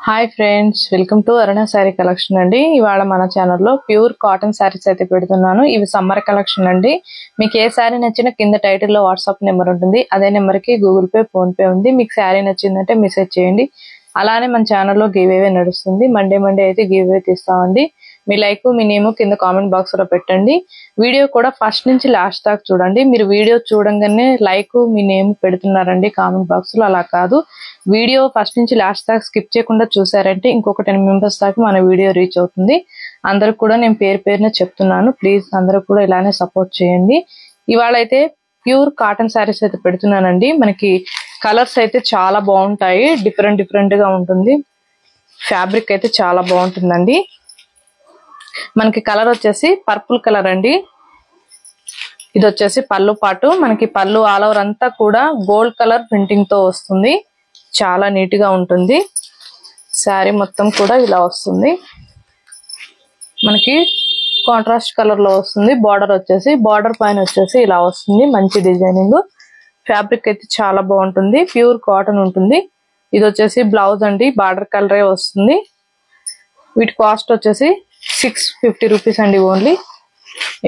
Hi friends, welcome to Aruna sari collection అండి. ఇవాళ మన ఛానల్లో ప్యూర్ కాటన్ శారీస్ అయితే పెడుతున్నాను. ఇవి సమ్మర్ కలెక్షన్ అండి. మీకు ఏ శారీ నచ్చినా కింద టైటిల్లో వాట్సాప్ నెంబర్ ఉంటుంది. అదే నెంబర్కి గూగుల్ పే, ఫోన్ పే ఉంది. మీకు శారీ నచ్చిందంటే మెసేజ్ చేయండి. అలానే మన ఛానల్లో గివ్ అవే నడుస్తుంది. మండే అయితే గివ్ అవే తీస్తామండి. మీ లైక్, మీ నేమ్ కింద కామెంట్ బాక్స్ లో పెట్టండి. వీడియో కూడా ఫస్ట్ నుంచి లాస్ట్ దాకా చూడండి. మీరు వీడియో చూడంగానే లైక్, మీ నేమ్ పెడుతున్నారండి కామెంట్ బాక్స్ లో. అలా కాదు, వీడియో ఫస్ట్ నుంచి లాస్ట్ దాకా స్కిప్ చేయకుండా చూసారంటే ఇంకొక 10 మెంబర్స్ దాకా మన వీడియో రీచ్ అవుతుంది. అందరూ కూడా నేను పేరున చెప్తున్నాను. ప్లీజ్ అందరూ కూడా ఇలానే సపోర్ట్ చేయండి. ఇవాళ అయితే ప్యూర్ కాటన్ శారీస్ అయితే పెడుతున్నానండి. మనకి కలర్స్ అయితే చాలా బాగుంటాయి. డిఫరెంట్ గా ఉంటుంది. ఫ్యాబ్రిక్ అయితే చాలా బాగుంటుందండి. మనకి కలర్ వచ్చేసి పర్పుల్ కలర్ అండి. ఇది వచ్చేసి పళ్ళు పాటు. మనకి పళ్ళు ఆల్ ఓవర్ అంతా కూడా గోల్డ్ కలర్ ప్రింటింగ్ తో వస్తుంది. చాలా నీట్ గా ఉంటుంది. శారీ మొత్తం కూడా ఇలా వస్తుంది. మనకి కాంట్రాస్ట్ కలర్ లో వస్తుంది. బార్డర్ పైన వచ్చేసి ఇలా వస్తుంది. మంచి డిజైనింగ్. ఫ్యాబ్రిక్ అయితే చాలా బాగుంటుంది. ప్యూర్ కాటన్ ఉంటుంది. ఇది వచ్చేసి బ్లౌజ్ అండి. బార్డర్ కలరే వస్తుంది. వీటి కాస్ట్ వచ్చేసి 650 రూపీస్ అండి. ఓన్లీ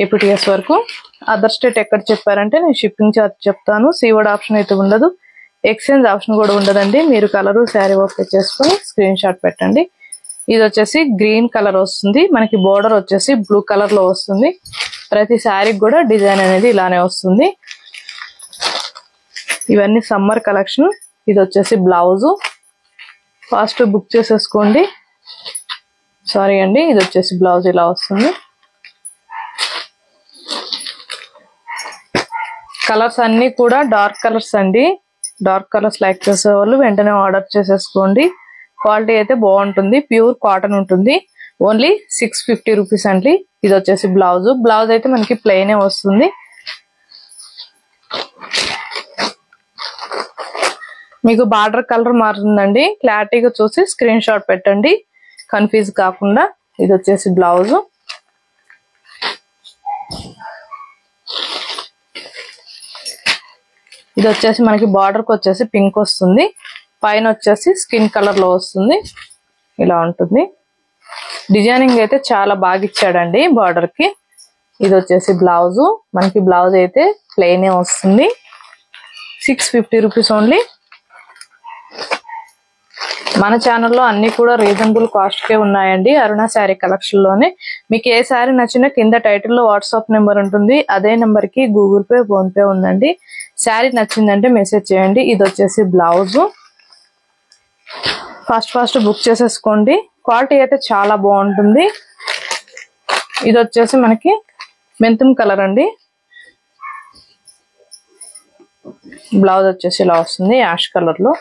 APTS వరకు. అదర్ స్టేట్ ఎక్కడ చెప్పారంటే నేను షిప్పింగ్ చార్జ్ చెప్తాను. సీవర్డ్ ఆప్షన్ అయితే ఉండదు. ఎక్స్చేంజ్ ఆప్షన్ కూడా ఉండదండి. మీరు కలరు శారీ ఓకే చేసుకుని స్క్రీన్ షాట్ పెట్టండి. ఇది వచ్చేసి గ్రీన్ కలర్ వస్తుంది. మనకి బోర్డర్ వచ్చేసి బ్లూ కలర్ లో వస్తుంది. ప్రతి శారీకి కూడా డిజైన్ అనేది ఇలానే వస్తుంది. ఇవన్నీ సమ్మర్ కలెక్షన్. ఇది వచ్చేసి బ్లౌజు. ఫాస్ట్ బుక్ చేసేసుకోండి. సారీ అండి, ఇది వచ్చేసి బ్లౌజ్ ఇలా వస్తుంది. కలర్స్ అన్ని కూడా డార్క్ కలర్స్ అండి. డార్క్ కలర్స్ లైక్ చేసే వాళ్ళు వెంటనే ఆర్డర్ చేసేసుకోండి. క్వాలిటీ అయితే బాగుంటుంది. ప్యూర్ కాటన్ ఉంటుంది. ఓన్లీ 650 రూపీస్ అండి. ఇది వచ్చేసి బ్లౌజ్ అయితే మనకి ప్లెయినే వస్తుంది. మీకు బార్డర్ కలర్ మారుతుందండి. క్లారిటీగా చూసి స్క్రీన్ షాట్ పెట్టండి, కన్ఫ్యూజ్ కాకుండా. ఇది వచ్చేసి బ్లౌజ్. ఇది వచ్చేసి మనకి బార్డర్ కి వచ్చేసి పింక్ వస్తుంది. పైన వచ్చేసి స్కిన్ కలర్ లో వస్తుంది. ఇలా ఉంటుంది. డిజైనింగ్ అయితే చాలా బాగా ఇచ్చాడండి బార్డర్ కి. ఇది వచ్చేసి బ్లౌజ్. మనకి బ్లౌజ్ అయితే ప్లెయినే వస్తుంది. 650 రూపీస్ ఓన్లీ. మన ఛానల్లో అన్ని కూడా రీజనబుల్ కాస్ట్ కే ఉన్నాయండి. అరుణ శారీ కలెక్షన్ లోనే. మీకు ఏ శారీ నచ్చినా కింద టైటిల్లో వాట్సాప్ నెంబర్ ఉంటుంది. అదే నెంబర్ కి గూగుల్ పే, ఫోన్ పే ఉందండి. శారీ నచ్చిందంటే మెసేజ్ చేయండి. ఇది వచ్చేసి బ్లౌజ్. ఫాస్ట్ బుక్ చేసేసుకోండి. క్వాలిటీ అయితే చాలా బాగుంటుంది. ఇది వచ్చేసి మనకి మెంతుం కలర్ అండి. బ్లౌజ్ వచ్చేసి ఇలా వస్తుంది యాష్ కలర్ లో.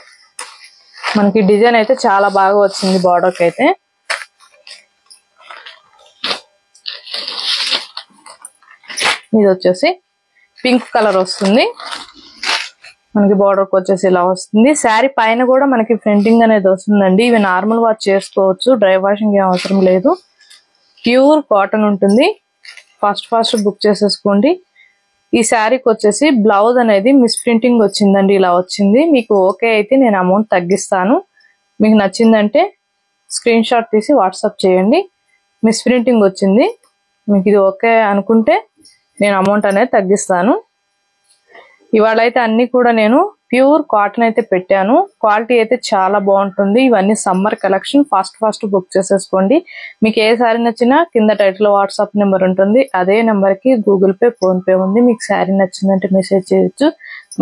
మనకి డిజైన్ అయితే చాలా బాగా వచ్చింది బార్డర్ కి అయితే. ఇది వచ్చేసి పింక్ కలర్ వస్తుంది. మనకి బార్డర్ కి వచ్చేసి ఇలా వస్తుంది. శారీ పైన కూడా మనకి ప్రింటింగ్ అనేది వస్తుందండి. ఇవి నార్మల్ వాష్ చేసుకోవచ్చు. డ్రై వాషింగ్ ఏం అవసరం లేదు. ప్యూర్ కాటన్ ఉంటుంది. ఫాస్ట్ బుక్ చేసేసుకోండి. ఈ శారీకి వచ్చేసి బ్లౌజ్ అనేది మిస్ ప్రింటింగ్ వచ్చిందండి. ఇలా వచ్చింది. మీకు ఓకే అయితే నేను అమౌంట్ తగ్గిస్తాను. మీకు నచ్చిందంటే స్క్రీన్ షాట్ తీసి వాట్సాప్ చేయండి. మిస్ ప్రింటింగ్ వచ్చింది. మీకు ఇది ఓకే అనుకుంటే నేను అమౌంట్ అనేది తగ్గిస్తాను. ఇవాళ అయితే అన్ని కూడా నేను ప్యూర్ కాటన్ అయితే పెట్టాను. క్వాలిటీ అయితే చాలా బాగుంటుంది. ఇవన్నీ సమ్మర్ కలెక్షన్. ఫాస్ట్ బుక్ చేసేసుకోండి. మీకు ఏ శారీ నచ్చినా కింద టైటిల్ వాట్సాప్ నెంబర్ ఉంటుంది. అదే నెంబర్ కి గూగుల్ పే, ఫోన్ పే ఉంది. మీకు శారీ నచ్చిందంటే మెసేజ్ చేయొచ్చు.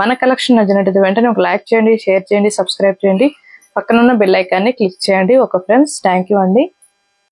మన కలెక్షన్ నచ్చినట్టు వెంటనే ఒక లైక్ చేయండి, షేర్ చేయండి, సబ్స్క్రైబ్ చేయండి. పక్కనున్న బెల్ ఐకాన్ని క్లిక్ చేయండి. ఓకే ఫ్రెండ్స్, థ్యాంక్ యూ అండి.